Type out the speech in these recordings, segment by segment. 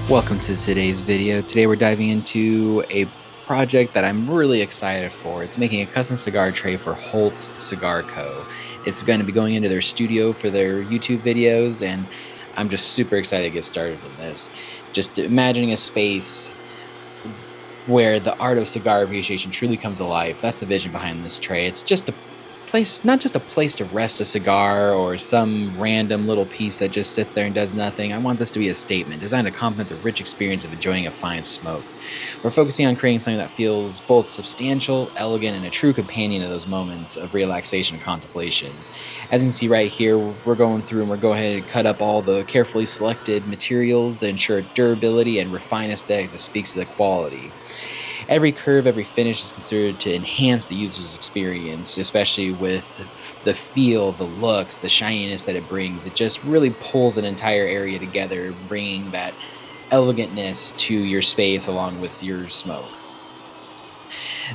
Welcome to today's video. Today we're diving into a project that I'm really excited for. It's making a custom cigar tray for Holts Cigar Co. It's going to be going into their studio for their YouTube videos, and I'm just super excited to get started in this. Just imagining a space where the art of cigar appreciation truly comes to life. That's the vision behind this tray. It's just a place, not just a place to rest a cigar or some random little piece that just sits there and does nothing. I want this to be a statement designed to complement the rich experience of enjoying a fine smoke. We're focusing on creating something that feels both substantial, elegant, and a true companion to those moments of relaxation and contemplation. As you can see right here, we're going through and we're going ahead and cut up all the carefully selected materials to ensure durability and refine aesthetic that speaks to the quality. Every curve, every finish is considered to enhance the user's experience, especially with the feel, the looks, the shininess that it brings. It just really pulls an entire area together, bringing that elegantness to your space along with your smoke.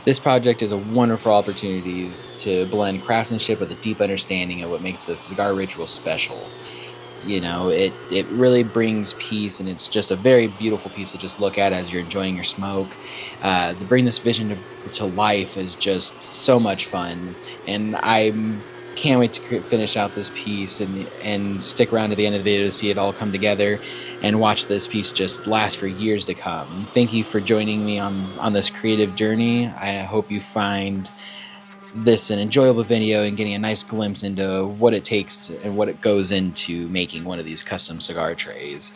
This project is a wonderful opportunity to blend craftsmanship with a deep understanding of what makes a cigar ritual special. You know, it really brings peace, and it's just a very beautiful piece to just look at as you're enjoying your smoke. To bring this vision to life is just so much fun, and I can't wait to finish out this piece and stick around to the end of the video to see it all come together and watch this piece just last for years to come. Thank you for joining me on this creative journey. I hope you find this an enjoyable video and getting a nice glimpse into what it takes and what it goes into making one of these custom cigar trays.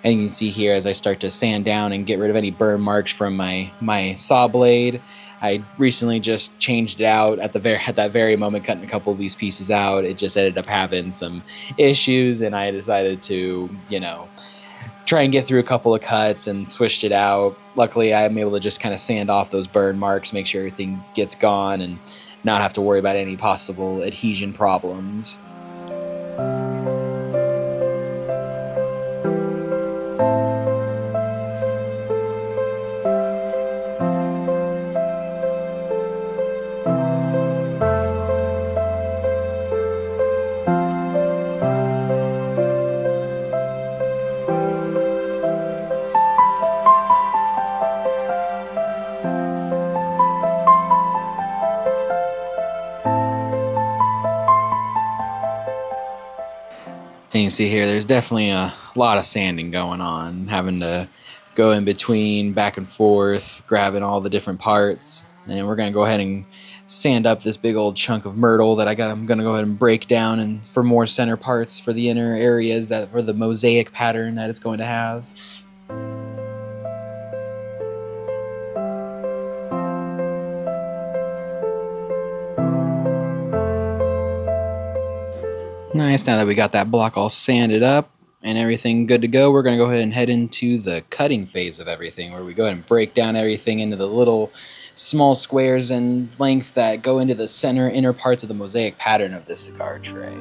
And you can see here as I start to sand down and get rid of any burn marks from my saw blade. I recently just changed it out at that very moment, cutting a couple of these pieces out. It just ended up having some issues, and I decided to, try and get through a couple of cuts and switched it out. Luckily, I'm able to just kind of sand off those burn marks, make sure everything gets gone, and not have to worry about any possible adhesion problems. And you can see here, there's definitely a lot of sanding going on, having to go in between, back and forth, grabbing all the different parts. And we're going to go ahead and sand up this big old chunk of Myrtle that I'm going to go ahead and break down and for more center parts for the inner areas that for the mosaic pattern that it's going to have. Nice, now that we got that block all sanded up and everything good to go, we're going to go ahead and head into the cutting phase of everything, where we go ahead and break down everything into the little small squares and lengths that go into the inner parts of the mosaic pattern of this cigar tray.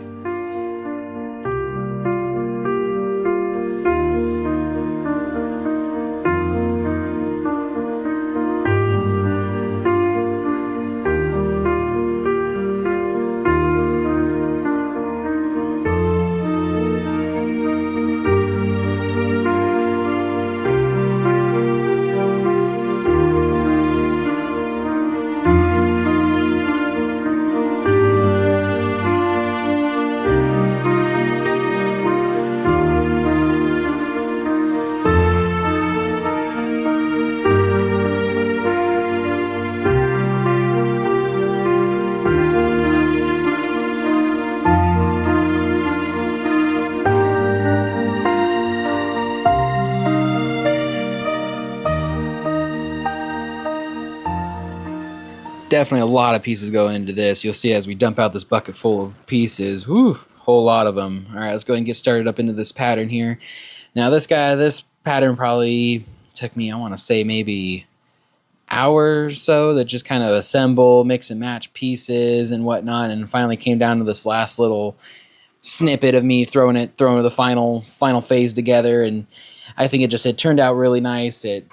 Definitely a lot of pieces go into this. You'll see as we dump out this bucket full of pieces, whew, whole lot of them. All right, let's go ahead and get started up into this pattern here. Now this pattern probably took me, I want to say maybe hour or so to just kind of assemble, mix and match pieces and whatnot, and finally came down to this last little snippet of me throwing the final phase together, and I think it turned out really nice. It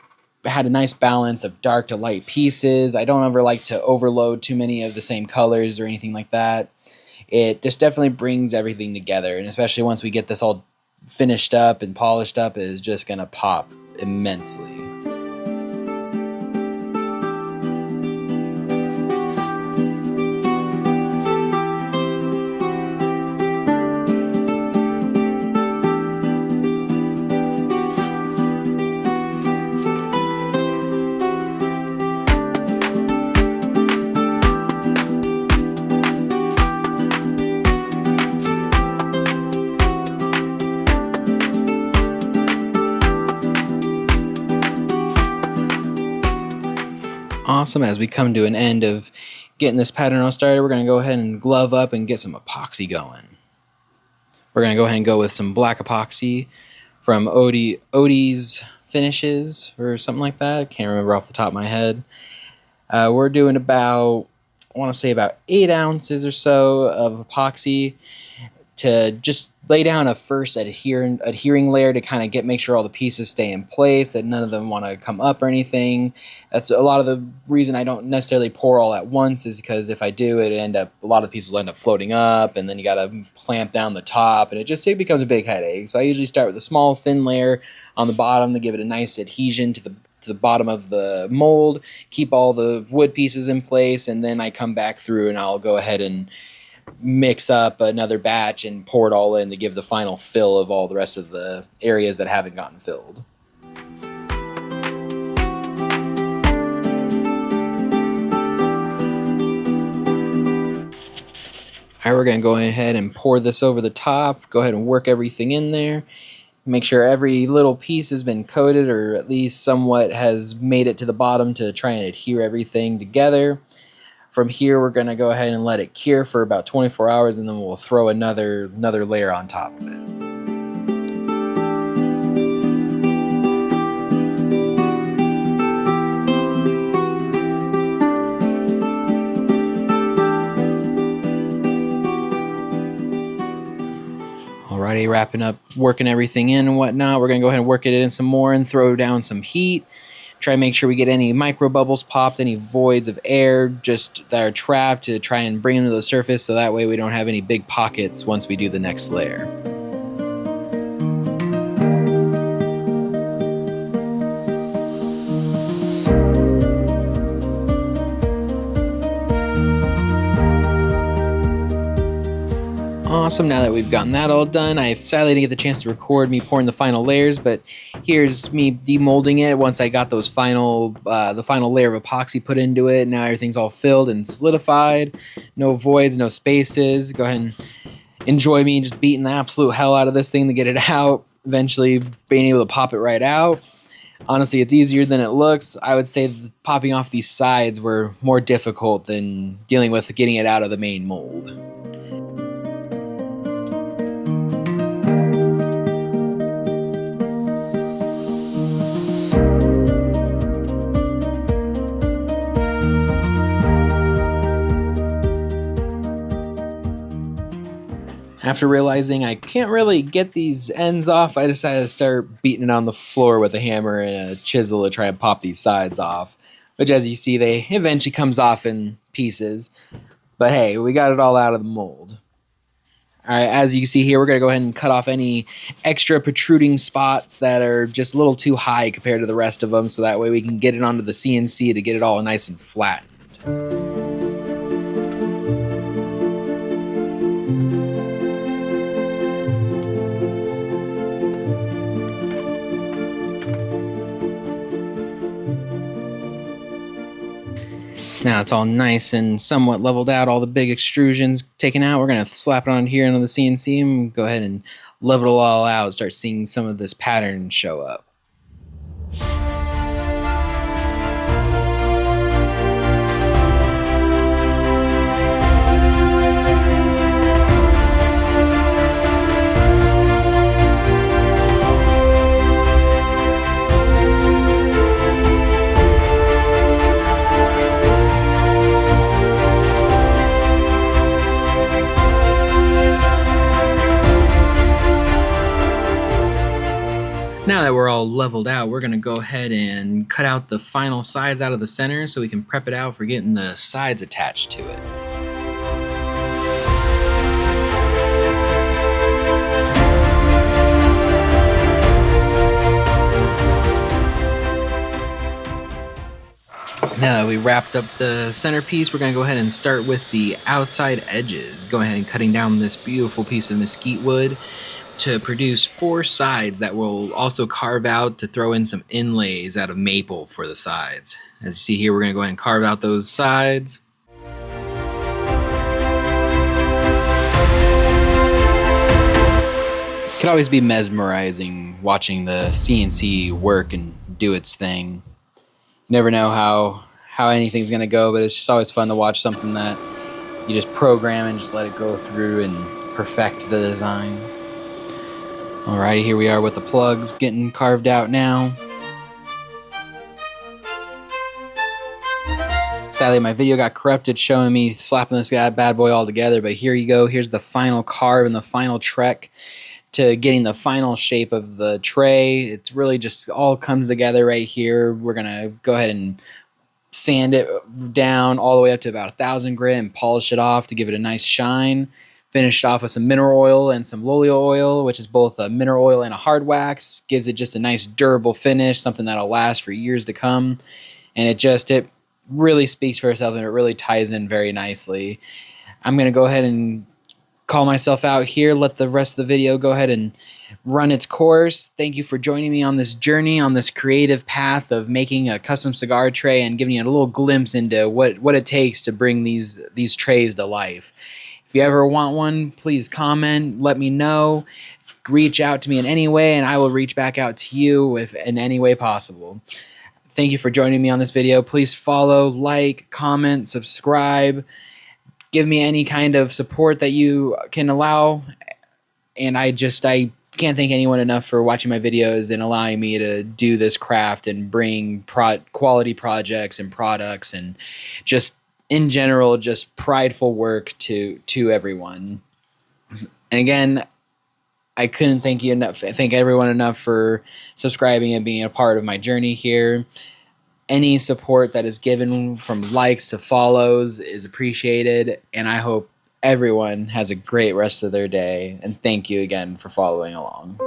had a nice balance of dark to light pieces. I don't ever like to overload too many of the same colors or anything like that. It just definitely brings everything together, and especially once we get this all finished up and polished up, it is just gonna pop immensely. Awesome. As we come to an end of getting this pattern all started, we're going to go ahead and glove up and get some epoxy going. We're going to go ahead and go with some black epoxy from Odie's Finishes or something like that. I can't remember off the top of my head. We're doing about, I want to say about 8 ounces or so of epoxy to just lay down a first adhering layer to make sure all the pieces stay in place, that none of them want to come up or anything. That's a lot of the reason I don't necessarily pour all at once, is because if I do, a lot of the pieces will end up floating up, and then you got to clamp down the top, and it becomes a big headache. So I usually start with a small thin layer on the bottom to give it a nice adhesion to the bottom of the mold, keep all the wood pieces in place, and then I come back through and I'll go ahead and mix up another batch and pour it all in to give the final fill of all the rest of the areas that haven't gotten filled. All right, we're going to go ahead and pour this over the top. Go ahead and work everything in there. Make sure every little piece has been coated, or at least somewhat has made it to the bottom, to try and adhere everything together. From here, we're going to go ahead and let it cure for about 24 hours, and then we'll throw another layer on top of it. Alrighty, wrapping up, working everything in and whatnot. We're going to go ahead and work it in some more and throw down some heat. Try to make sure we get any micro bubbles popped, any voids of air just that are trapped, to try and bring them to the surface, so that way we don't have any big pockets once we do the next layer. Awesome. Now that we've gotten that all done, I sadly didn't get the chance to record me pouring the final layers, but here's me demolding it once I got those the final layer of epoxy put into it. Now everything's all filled and solidified. No voids, no spaces. Go ahead and enjoy me just beating the absolute hell out of this thing to get it out. Eventually being able to pop it right out. Honestly, it's easier than it looks. I would say popping off these sides were more difficult than dealing with getting it out of the main mold. After realizing I can't really get these ends off, I decided to start beating it on the floor with a hammer and a chisel to try and pop these sides off. Which, as you see, they eventually comes off in pieces. But hey, we got it all out of the mold. Alright, as you can see here, we're going to go ahead and cut off any extra protruding spots that are just a little too high compared to the rest of them, so that way we can get it onto the CNC to get it all nice and flattened. Now it's all nice and somewhat leveled out, all the big extrusions taken out. We're going to slap it on here into the CNC and go ahead and level it all out, start seeing some of this pattern show up. Now that we're all leveled out, we're going to go ahead and cut out the final sides out of the center so we can prep it out for getting the sides attached to it. we wrapped up the centerpiece, we're going to go ahead and start with the outside edges. Go ahead and cutting down this beautiful piece of mesquite wood to produce 4 sides that will also carve out to throw in some inlays out of maple for the sides. As you see here, we're going to go ahead and carve out those sides. It could always be mesmerizing watching the CNC work and do its thing. You never know how anything's going to go, but it's just always fun to watch something that you just program and just let it go through and perfect the design. Alrighty, here we are with the plugs getting carved out now. Sadly, my video got corrupted showing me slapping this bad boy all together, but here you go. Here's the final carve and the final trek to getting the final shape of the tray. It's really just all comes together right here. We're going to go ahead and sand it down all the way up to about 1,000 grit and polish it off to give it a nice shine. Finished off with some mineral oil and some loleo oil, which is both a mineral oil and a hard wax. Gives it just a nice durable finish, something that'll last for years to come. And it really speaks for itself, and it really ties in very nicely. I'm going to go ahead and call myself out here, let the rest of the video go ahead and run its course. Thank you for joining me on this journey, on this creative path of making a custom cigar tray and giving you a little glimpse into what it takes to bring these trays to life. If you ever want one, please comment, let me know, reach out to me in any way, and I will reach back out to you in any way possible. Thank you for joining me on this video. Please follow, like, comment, subscribe. Give me any kind of support that you can allow. And I can't thank anyone enough for watching my videos and allowing me to do this craft and bring quality projects and products and just in general, just prideful work to everyone. And again, I couldn't thank everyone enough for subscribing and being a part of my journey here. Any support that is given, from likes to follows, is appreciated, and I hope everyone has a great rest of their day, and thank you again for following along.